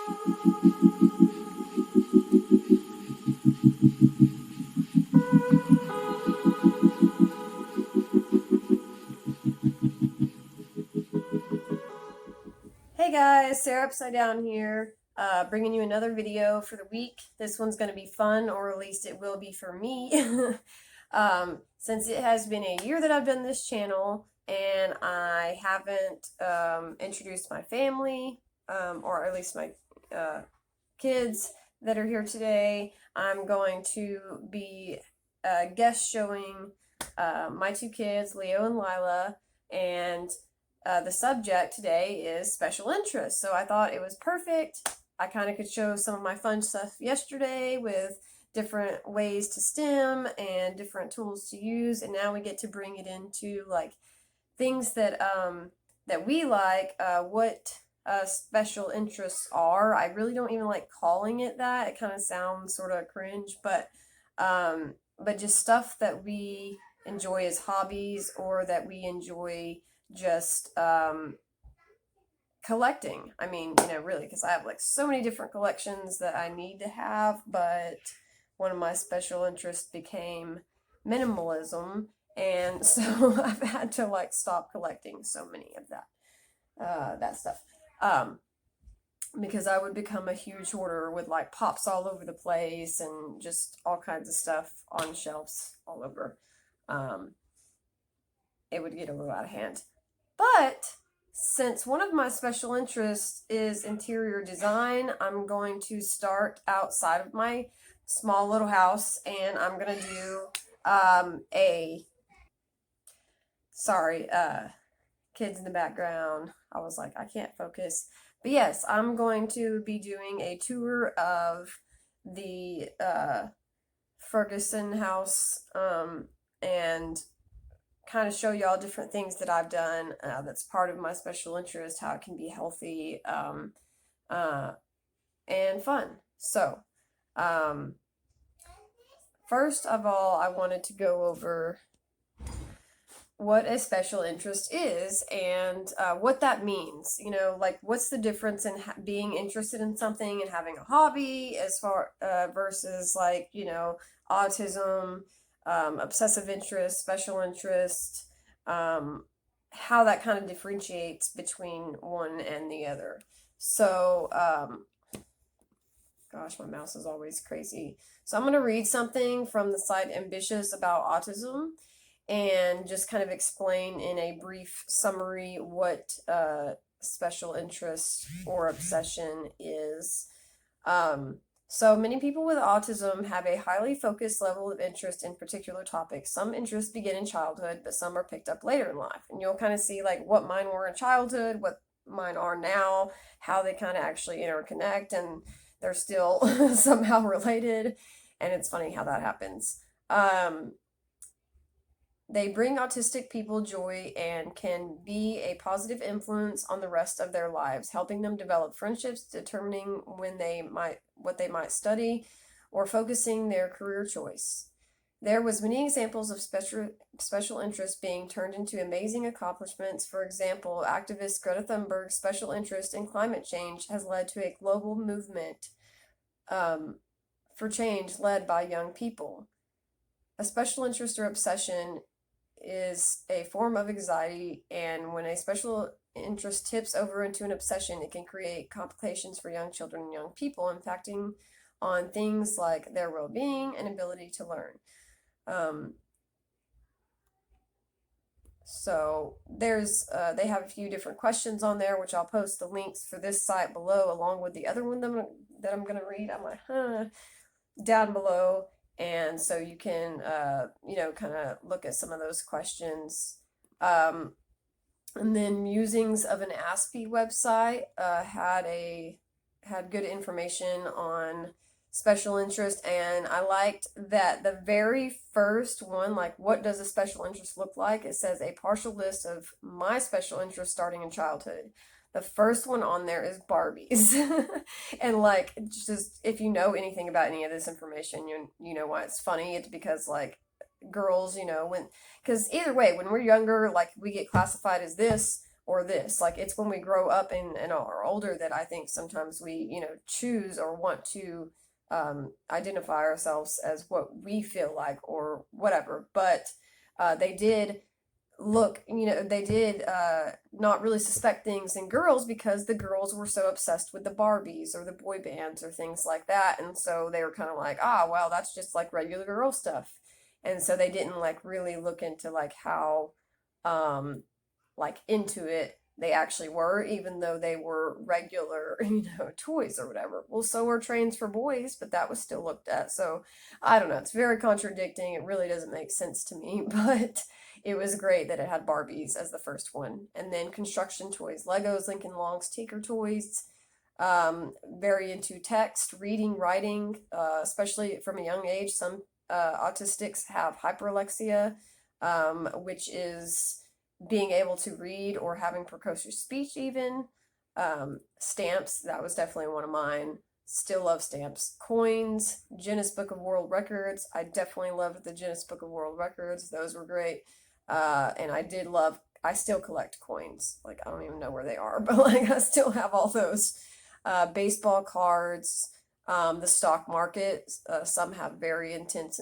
Hey guys, Sarah Upside Down here, bringing you another video for the week. This one's going to be fun, or at least it will be for me. Since it has been a year that I've done this channel, and I haven't introduced my family, or at least my kids that are here today, I'm going to be guest showing my two kids, Leo and Lila, and the subject today is special interest. So I thought it was perfect. I kind of could show some of my fun stuff yesterday with different ways to STEM and different tools to use, and now we get to bring it into like things that we like, what special interests are. I really don't even like calling it that. It kind of sounds sort of cringe, but just stuff that we enjoy as hobbies, or that we enjoy just collecting. I mean, really, because I have like so many different collections that I need to have, but one of my special interests became minimalism, and so I've had to like stop collecting so many of that stuff. Because I would become a huge hoarder with like pops all over the place and just all kinds of stuff on shelves all over. It would get a little out of hand. But since one of my special interests is interior design, I'm going to start outside of my small little house, and I'm going to do sorry, kids in the background. I was like, I can't focus. But yes, I'm going to be doing a tour of the Ferguson house, and kind of show y'all different things that I've done that's part of my special interest, how it can be healthy uh, and fun. So, first of all, I wanted to go over what a special interest is, and what that means. Like what's the difference in being interested in something and having a hobby, as far versus like, autism, obsessive interest, special interest, how that kind of differentiates between one and the other. So, gosh, my mouse is always crazy. So I'm going to read something from the site Ambitious about autism, and just kind of explain in a brief summary what special interest or obsession is. So many people with autism have a highly focused level of interest in particular topics. Some interests begin in childhood, but some are picked up later in life. And you'll kind of see like what mine were in childhood, what mine are now, how they kind of actually interconnect, and they're still somehow related. And it's funny how that happens. They bring autistic people joy and can be a positive influence on the rest of their lives, helping them develop friendships, determining what they might study, or focusing their career choice. There was many examples of special interest being turned into amazing accomplishments. For example, activist Greta Thunberg's special interest in climate change has led to a global movement for change led by young people. A special interest or obsession is a form of anxiety, and when a special interest tips over into an obsession, it can create complications for young children and young people, impacting on things like their well-being and ability to learn. So there's they have a few different questions on there, which I'll post the links for this site below, along with the other one that I'm gonna read. I'm like, down below. And so you can, kind of look at some of those questions. And then Musings of an Aspie website had good information on special interest, and I liked that the very first one, like what does a special interest look like? It says a partial list of my special interests starting in childhood. The first one on there is Barbies. And like, just if you know anything about any of this information, you know why it's funny. It's because like girls, because either way, when we're younger, like we get classified as this, or this. Like, it's when we grow up and are older that I think sometimes we, choose or want to identify ourselves as what we feel like or whatever. But they did they did not really suspect things in girls because the girls were so obsessed with the Barbies or the boy bands or things like that. And so they were kind of like, well, that's just like regular girl stuff. And so they didn't like really look into like how like into it they actually were, even though they were regular, toys or whatever. Well, so were trains for boys, but that was still looked at. So I don't know. It's very contradicting. It really doesn't make sense to me, but it was great that it had Barbies as the first one. And then construction toys, Legos, Lincoln Logs, Tinker Toys. Very into text, reading, writing, especially from a young age. Some autistics have hyperlexia, which is being able to read or having precocious speech even. Stamps, that was definitely one of mine. Still love stamps. Coins, Guinness Book of World Records. I definitely loved the Guinness Book of World Records. Those were great. And I still collect coins. Like, I don't even know where they are, but like, I still have all those. Baseball cards, the stock market. Some have very intense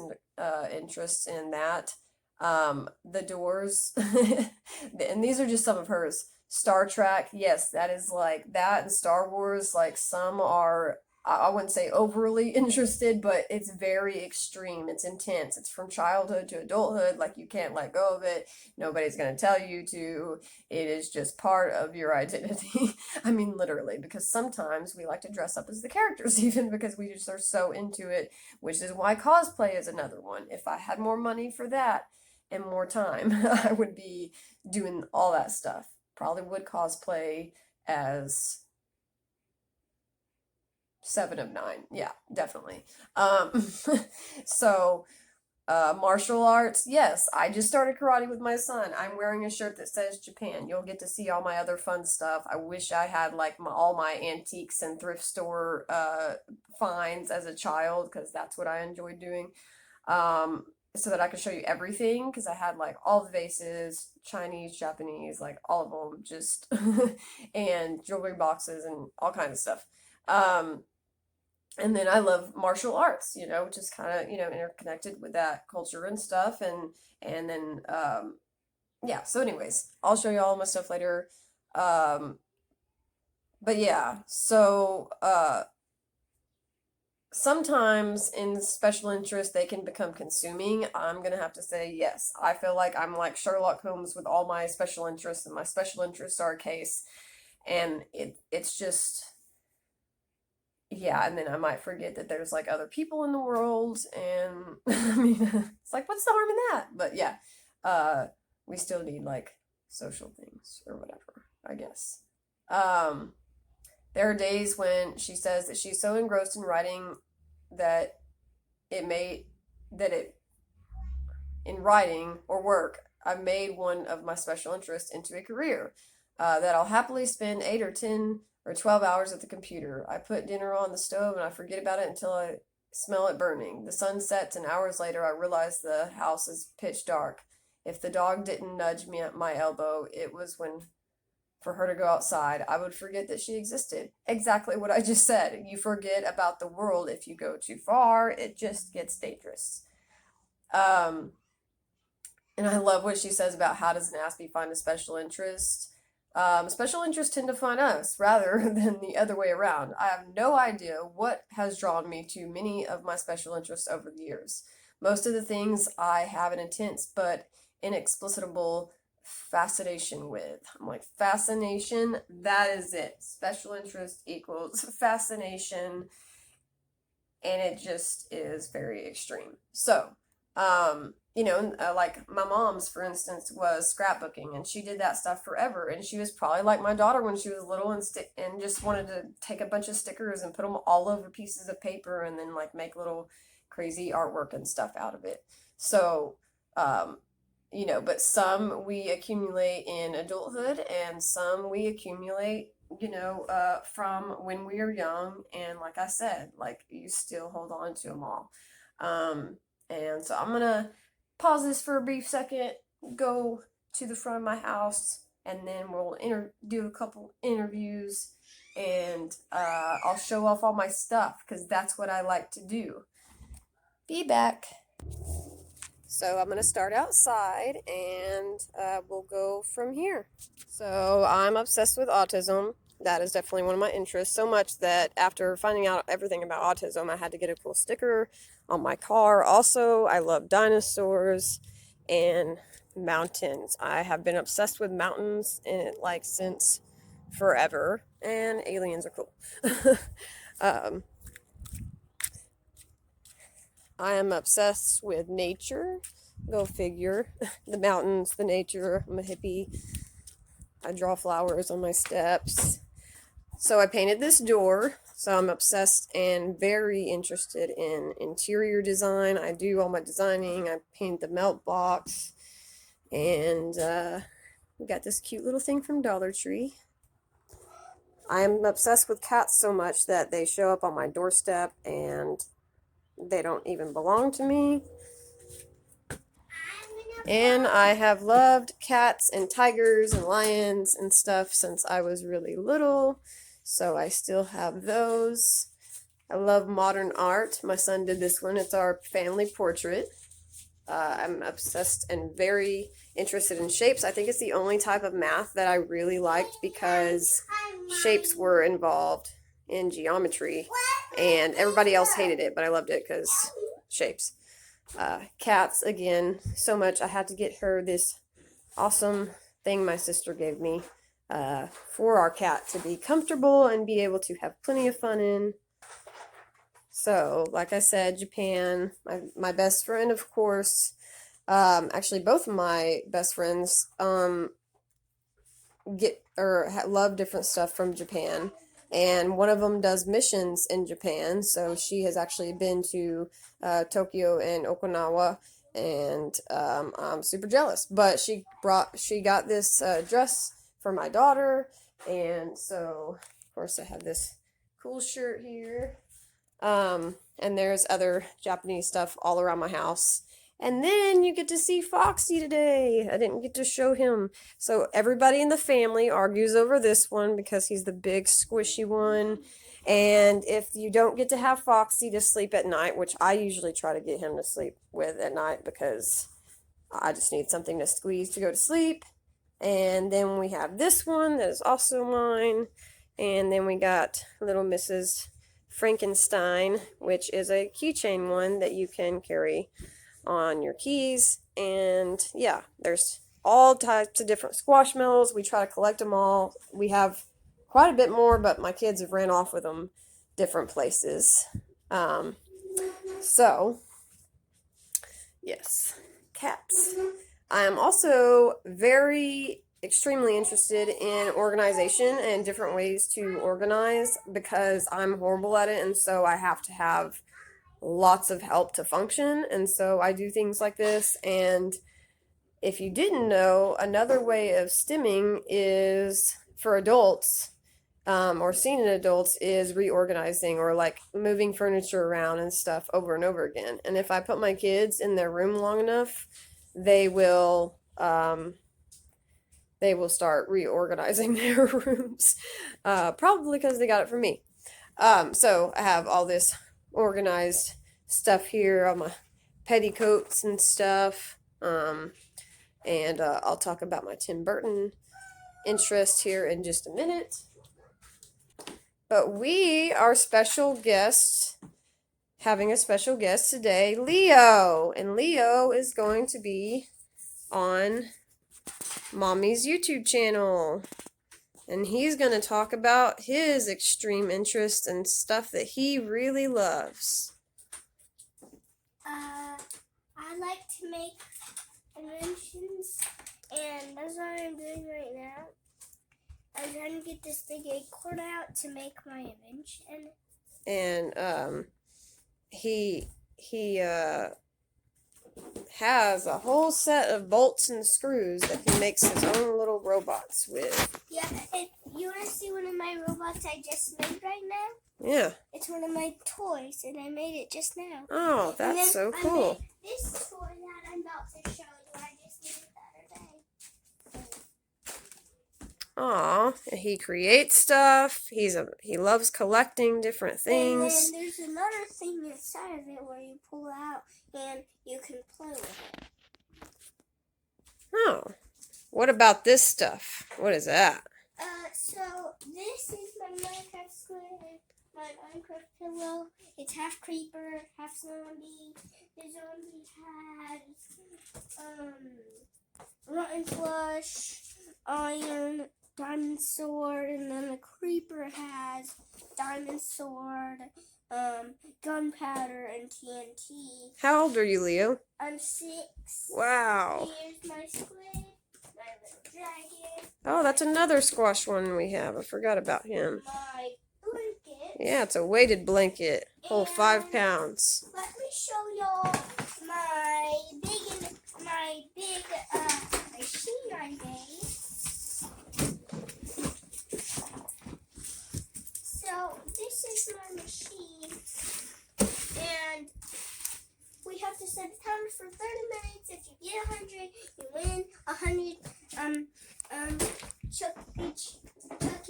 interests in that. The Doors, and these are just some of hers. Star Trek, yes, that is like that, and Star Wars, like some are, I wouldn't say overly interested, but it's very extreme. It's intense. It's from childhood to adulthood. Like, you can't let go of it. Nobody's going to tell you to. It is just part of your identity. I mean, literally, because sometimes we like to dress up as the characters, even because we just are so into it, which is why cosplay is another one. If I had more money for that and more time, I would be doing all that stuff. Probably would cosplay as 7 of 9. Yeah, definitely. So, martial arts, yes, I just started karate with my son. I'm wearing a shirt that says Japan. You'll get to see all my other fun stuff. I wish I had like all my antiques and thrift store finds as a child, because that's what I enjoyed doing. So that I could show you everything, because I had like all the vases, Chinese, Japanese, like all of them, just and jewelry boxes and all kinds of stuff. And then I love martial arts, which is kind of, interconnected with that culture and stuff. And then, yeah, so anyways, I'll show you all my stuff later. But yeah, so, sometimes in special interest, they can become consuming. I'm gonna have to say yes. I feel like I'm like Sherlock Holmes with all my special interests, and my special interests are a case. And it's just, yeah, and then I might forget that there's like other people in the world, and I mean, it's like, what's the harm in that? But yeah, we still need like social things or whatever, I guess. Um, there are days when she says that she's so engrossed in writing that it may, that it, in writing or work, I've made one of my special interests into a career, that I'll happily spend 8 or 10 or 12 hours at the computer. I put dinner on the stove and I forget about it until I smell it burning. The sun sets, and hours later I realize the house is pitch dark. If the dog didn't nudge me at my elbow, it was when for her to go outside. I would forget that she existed. Exactly what I just said. You forget about the world if you go too far. It just gets dangerous. Um, and I love what she says about how does an Aspie find a special interest. Special interests tend to find us rather than the other way around. I have no idea what has drawn me to many of my special interests over the years. Most of the things I have an intense but inexplicable fascination with. I'm like, fascination, that is it. Special interest equals fascination, and it just is very extreme. So, like my mom's, for instance, was scrapbooking, and she did that stuff forever. And she was probably like my daughter when she was little, and just wanted to take a bunch of stickers and put them all over pieces of paper, and then like make little crazy artwork and stuff out of it. So, um, but some we accumulate in adulthood, and some we accumulate, from when we are young. And like I said, like, you still hold on to them all. And so I'm gonna pause this for a brief second, go to the front of my house, and then we'll do a couple interviews, and I'll show off all my stuff because that's what I like to do. Be back. So I'm going to start outside, and we'll go from here. So I'm obsessed with autism. That is definitely one of my interests, so much that after finding out everything about autism, I had to get a cool sticker on my car. Also, I love dinosaurs and mountains. I have been obsessed with mountains since forever, and aliens are cool. I am obsessed with nature. Go figure. The mountains, the nature. I'm a hippie. I draw flowers on my steps. So I painted this door. So I'm obsessed and very interested in interior design. I do all my designing. I paint the melt box. And we got this cute little thing from Dollar Tree. I'm obsessed with cats so much that they show up on my doorstep and they don't even belong to me. And I have loved cats and tigers and lions and stuff since I was really little. So I still have those. I love modern art. My son did this one. It's our family portrait. I'm obsessed and very interested in shapes. I think it's the only type of math that I really liked because shapes were involved in geometry. And everybody else hated it, but I loved it because shapes. Cats, again, so much. I had to get her this awesome thing my sister gave me for our cat to be comfortable and be able to have plenty of fun in. So, like I said, Japan, my best friend, of course. Actually, both of my best friends love different stuff from Japan. And one of them does missions in Japan, so she has actually been to Tokyo and Okinawa, and I'm super jealous. But she got this dress for my daughter, and so of course I have this cool shirt here. And there's other Japanese stuff all around my house. And then you get to see Foxy today. I didn't get to show him. So everybody in the family argues over this one because he's the big squishy one. And if you don't get to have Foxy to sleep at night, which I usually try to get him to sleep with at night because I just need something to squeeze to go to sleep. And then we have this one that is also mine. And then we got little Mrs. Frankenstein, which is a keychain one that you can carry on your keys. And yeah, there's all types of different squashmallows. We try to collect them all. We have quite a bit more, but my kids have ran off with them different places. So yes, cats. I am also extremely interested in organization and different ways to organize because I'm horrible at it, and so I have to have lots of help to function, and so I do things like this. And if you didn't know, another way of stimming is for adults, or seen in adults, is reorganizing or like moving furniture around and stuff over and over again. And if I put my kids in their room long enough, they will start reorganizing their rooms, probably because they got it from me. So I have all this organized stuff here, all my petticoats and stuff, and I'll talk about my Tim Burton interest here in just a minute. But we are having a special guest today, Leo, and Leo is going to be on Mommy's YouTube channel. And he's going to talk about his extreme interest and stuff that he really loves. I like to make inventions, and that's what I'm doing right now. I'm trying to get this big acorn out to make my invention. And he has a whole set of bolts and screws that he makes his own little robots with. Yeah, and you want to see one of my robots I just made right now? Yeah. It's one of my toys, and I made it just now. Oh, that's so cool. I made this toy that I'm about to show you. I just made it the other day. Aw, he creates stuff. He loves collecting different things. And then there's another thing inside of it where you pull out and you can play with it. Oh, what about this stuff? What is that? So this is my Minecraft squid, my Minecraft pillow. It's half creeper, half zombie. The zombie has rotten flush, iron, diamond sword, and then the creeper has diamond sword, gunpowder, and TNT. How old are you, Leo? I'm 6. Wow. Here's my squid, my little dragon. Oh, that's another squash one we have. I forgot about him. My blanket. Yeah, it's a weighted blanket. Whole 5 And pounds. let me show y'all my big machine I made. So this is my machine, and we have to set a timer for 30 minutes. If you get 100, you win 100 Chuck E.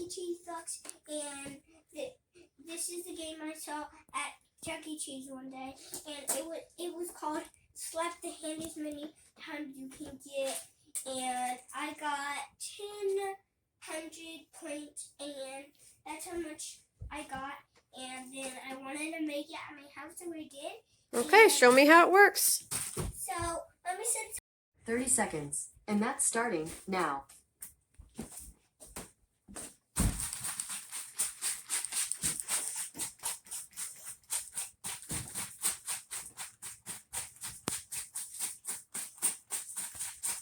Cheese bucks. And this is the game I saw at Chuck E. Cheese one day, and it was called Slap the Hand as many times you can get, and I got 100 points, and that's how much I got. And then I wanted to make it at my house, so we did. Okay, show me how it works. So let me set 30 seconds, and that's starting now.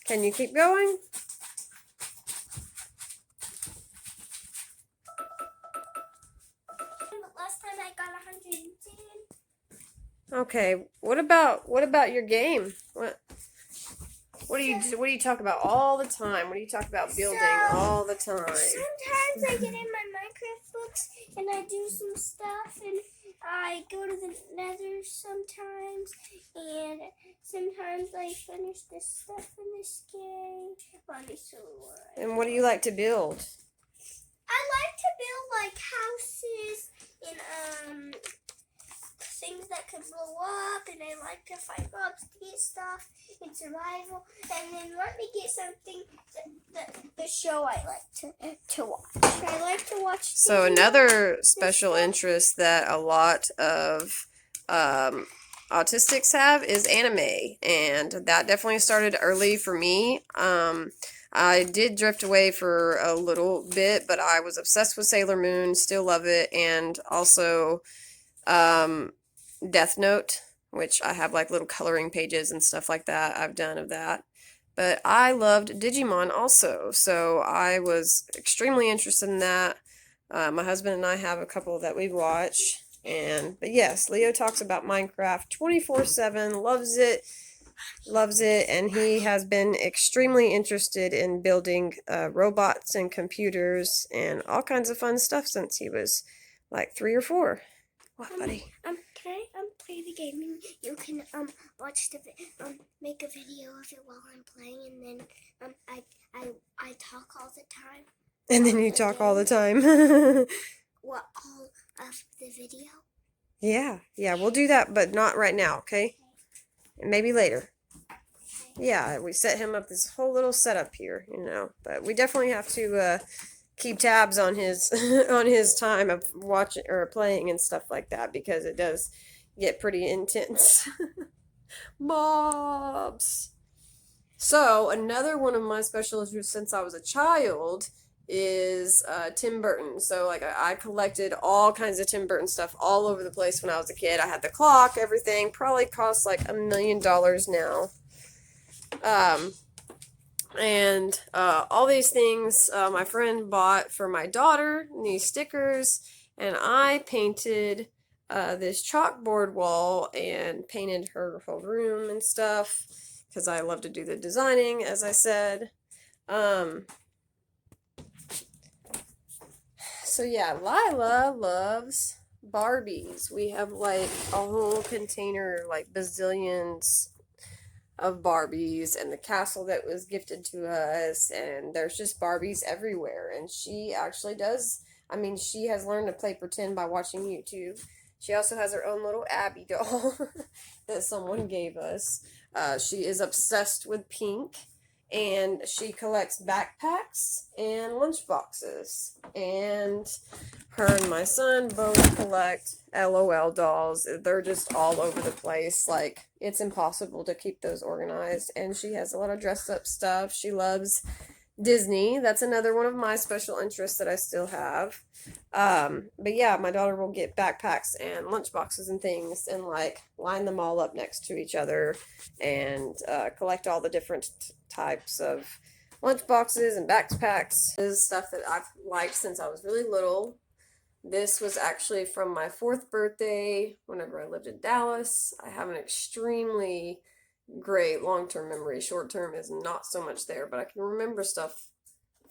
Can you keep going? last time I got 110. Okay, what about your game? What do you talk about all the time? What do you talk about building all the time? Sometimes I get in my Minecraft books and I do some stuff, and I go to the nether sometimes, and sometimes I finish this stuff in this game. And what do you like to build? I like to build like houses and things that can blow up, and I like to fight mobs to get stuff in survival. And then let me get something the show I like to watch. I like to watch. So another special interest that a lot of autistics have is anime, and that definitely started early for me. I did drift away for a little bit, but I was obsessed with Sailor Moon, still love it, and also Death Note, which I have like little coloring pages and stuff like that I've done of that. But I loved Digimon also, so I was extremely interested in that. My husband and I have a couple that we watch, but yes, Leo talks about Minecraft 24/7, loves it, and he has been extremely interested in building robots and computers and all kinds of fun stuff since he was like 3 or 4. What, buddy? Can I play the game, and you can watch make a video of it while I'm playing, and then I talk all the time. And then you talk all the time. What, all of the video? Yeah, we'll do that, but not right now, okay? Maybe later. Yeah, we set him up this whole little setup here, but we definitely have to keep tabs on his on his time of watching or playing and stuff like that, because it does get pretty intense. Mobs. So another one of my special interests since I was a child is Tim Burton. So like I collected all kinds of Tim Burton stuff all over the place when I was a kid. I had the clock, everything. Probably costs like $1 million now. And all these things my friend bought for my daughter, these stickers, and I painted this chalkboard wall and painted her whole room and stuff, because I love to do the designing, as I said. So yeah, Lila loves Barbies. We have like a whole container, like bazillions of Barbies and the castle that was gifted to us, and there's just Barbies everywhere. And she actually does, I mean, she has learned to play pretend by watching YouTube. She also has her own little Abby doll that someone gave us. She is obsessed with pink, and she collects backpacks and lunch boxes. And her and my son both collect LOL dolls. They're just all over the place. Like, it's impossible to keep those organized. And she has a lot of dressed up stuff. She loves Disney. That's another one of my special interests that I still have. But yeah, my daughter will get backpacks and lunch boxes and things and like line them all up next to each other and collect all the different types of lunch boxes and backpacks. This is stuff that I've liked since I was really little. This was actually from my 4th birthday whenever I lived in Dallas. I have an extremely great long-term memory. Short-term is not so much there, but I can remember stuff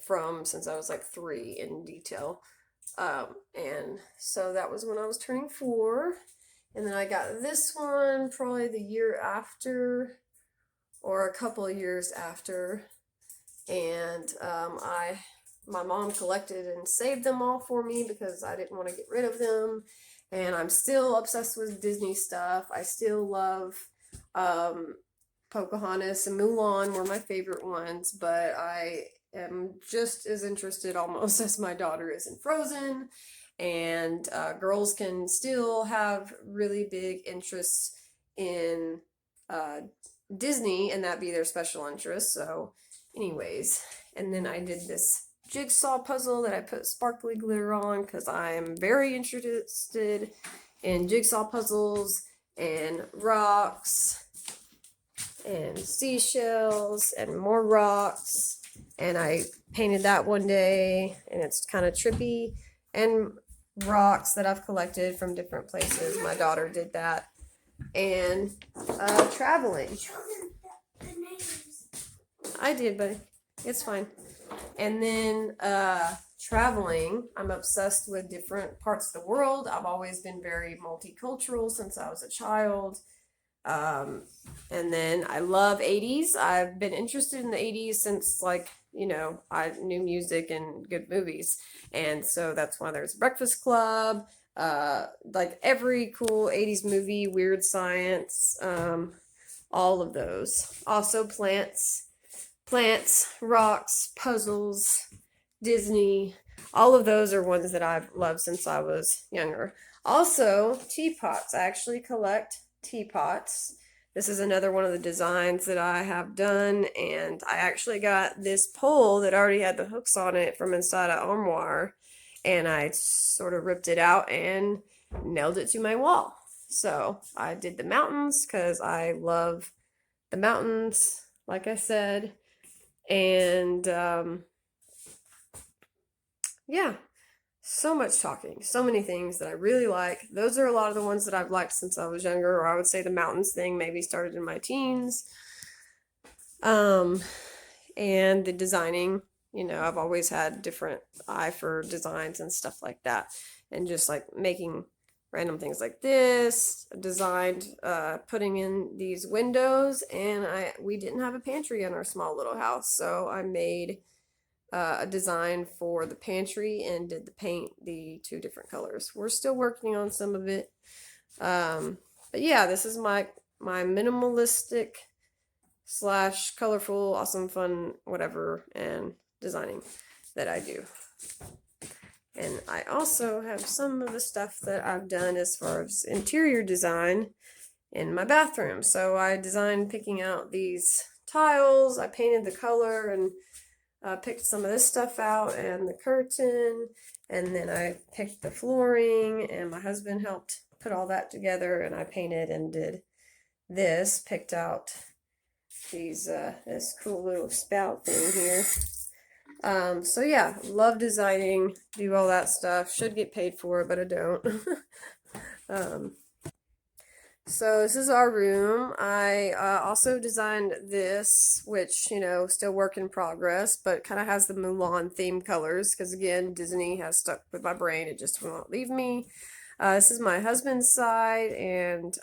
from since I was like 3 in detail. And so that was when I was turning 4. And then I got this one probably the year after or a couple of years after. And my mom collected and saved them all for me because I didn't want to get rid of them. And I'm still obsessed with Disney stuff. I still love Pocahontas and Mulan were my favorite ones, but I am just as interested almost as my daughter is in Frozen. And girls can still have really big interests in Disney, and that be their special interest. So anyways, and then I did this jigsaw puzzle that I put sparkly glitter on because I'm very interested in jigsaw puzzles and rocks and seashells and more rocks. And I painted that one day, and it's kind of trippy. And rocks that I've collected from different places. My daughter did that. And traveling. I did, but it's fine. And then traveling. I'm obsessed with different parts of the world. I've always been very multicultural since I was a child. And then I love 80s. I've been interested in the 80s since, like, you know, I knew music and good movies. And so that's why there's Breakfast Club, like every cool 80s movie, Weird Science, all of those. Also plants, rocks, puzzles, Disney. All of those are ones that I've loved since I was younger. Also, teapots. I actually collect teapots. This is another one of the designs that I have done, and I actually got this pole that already had the hooks on it from inside an armoire, and I sort of ripped it out and nailed it to my wall. So I did the mountains because I love the mountains, like I said, and yeah. So much talking, so many things that I really like. Those are a lot of the ones that I've liked since I was younger, or I would say the mountains thing maybe started in my teens. And the designing, you know, I've always had different eye for designs and stuff like that. And just like making random things like this, designed putting in these windows, and we didn't have a pantry in our small little house, so I made a design for the pantry and did the paint the 2 different colors. We're still working on some of it. But yeah, this is my minimalistic / colorful, awesome, fun, whatever, and designing that I do. And I also have some of the stuff that I've done as far as interior design in my bathroom. So I designed picking out these tiles, I painted the color, and picked some of this stuff out and the curtain, and then I picked the flooring, and my husband helped put all that together, and I painted and did this, picked out these this cool little spout thing here. So yeah, love designing, do all that stuff, should get paid for it, but I don't. So this is our room. I also designed this, which, you know, still work in progress, but kind of has the Mulan theme colors because, again, Disney has stuck with my brain. It just will not leave me. This is my husband's side, and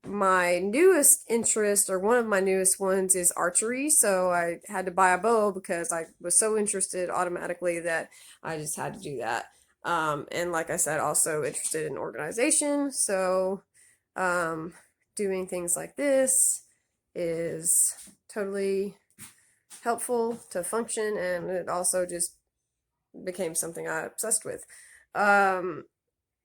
my newest interest, or one of my newest ones, is archery. So I had to buy a bow because I was so interested automatically that I just had to do that. And like I said, also interested in organization. So doing things like this is totally helpful to function, and it also just became something I obsessed with. And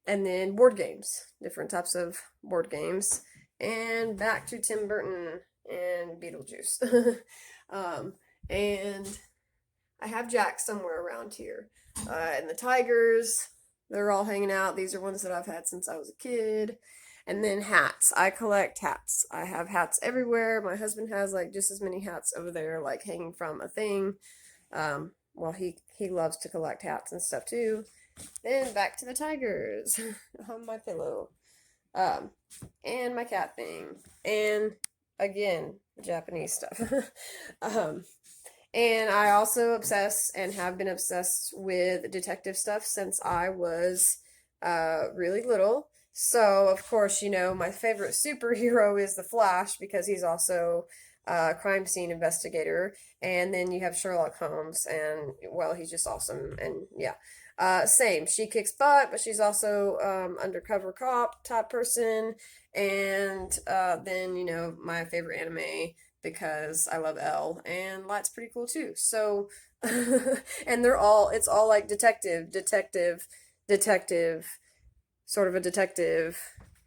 then board games, different types of board games, and back to Tim Burton and Beetlejuice. um, and I have Jack somewhere around here. And the tigers, they're all hanging out. These are ones that I've had since I was a kid. And then hats. I collect hats. I have hats everywhere. My husband has like just as many hats over there, like hanging from a thing. Well, he loves to collect hats and stuff too. Then back to the tigers on my pillow. And my cat thing. And again, Japanese stuff. um, and I also obsess and have been obsessed with detective stuff since I was really little. So, of course, you know, my favorite superhero is the Flash because he's also a crime scene investigator. And then you have Sherlock Holmes, and well, he's just awesome. And yeah. Same. She kicks butt, but she's also undercover cop type person. And then, you know, my favorite anime because I love Elle, and Light's pretty cool too. So, and it's all like detective, sort of a detective,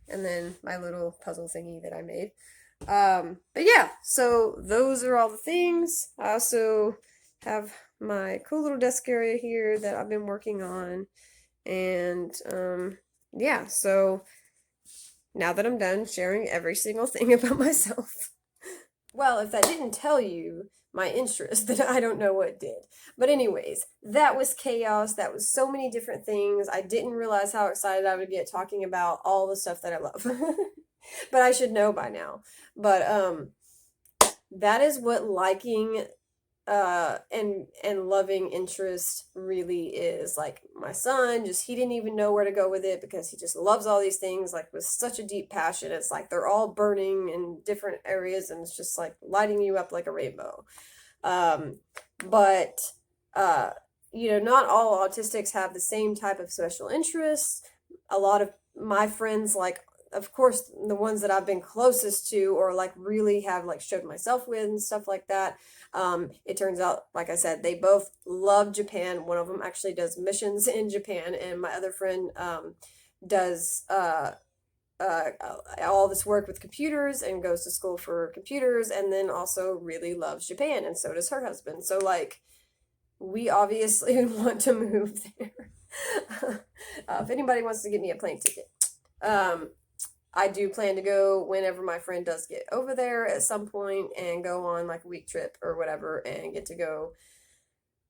and then my little puzzle thingy that I made. But yeah, so those are all the things. I also have my cool little desk area here that I've been working on. And yeah, so now that I'm done sharing every single thing about myself. Well, if that didn't tell you my interest, then I don't know what did. But anyways, that was chaos. That was so many different things. I didn't realize how excited I would get talking about all the stuff that I love. But I should know by now. But that is what liking and loving interest really is. Like my son, just he didn't even know where to go with it because he just loves all these things like with such a deep passion. It's like they're all burning in different areas, and it's just like lighting you up like a rainbow. But you know, not all autistics have the same type of special interests. A lot of my friends, like of course the ones that I've been closest to or like really have like showed myself with and stuff like that, it turns out, like I said, they both love Japan. One of them actually does missions in Japan, and my other friend does all this work with computers and goes to school for computers, and then also really loves Japan, and so does her husband. So like we obviously want to move there. If anybody wants to give me a plane ticket. I do plan to go whenever my friend does get over there at some point and go on like a week trip or whatever and get to go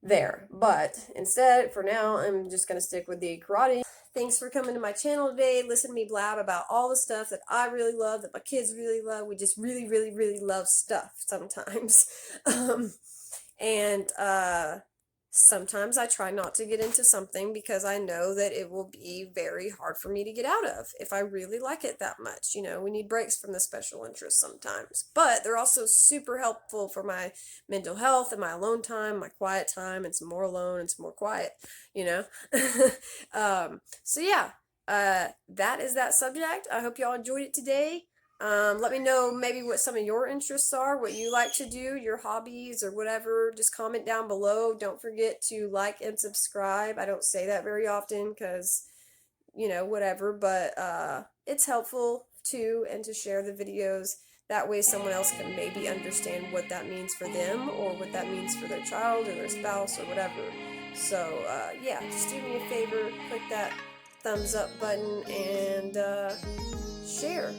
there. But instead, for now, I'm just going to stick with the karate. Thanks for coming to my channel today. Listen to me blab about all the stuff that I really love, that my kids really love. We just really, really, really love stuff sometimes. And sometimes I try not to get into something because I know that it will be very hard for me to get out of if I really like it that much. You know, we need breaks from the special interests sometimes, but they're also super helpful for my mental health and my alone time, my quiet time, and some more alone and some more quiet, you know? So yeah, that is that subject. I hope y'all enjoyed it today. Let me know maybe what some of your interests are, what you like to do, your hobbies or whatever. Just comment down below. Don't forget to like and subscribe. I don't say that very often because, you know, whatever, but it's helpful too, and to share the videos. That way someone else can maybe understand what that means for them or what that means for their child or their spouse or whatever. So yeah, just do me a favor, click that thumbs up button and share.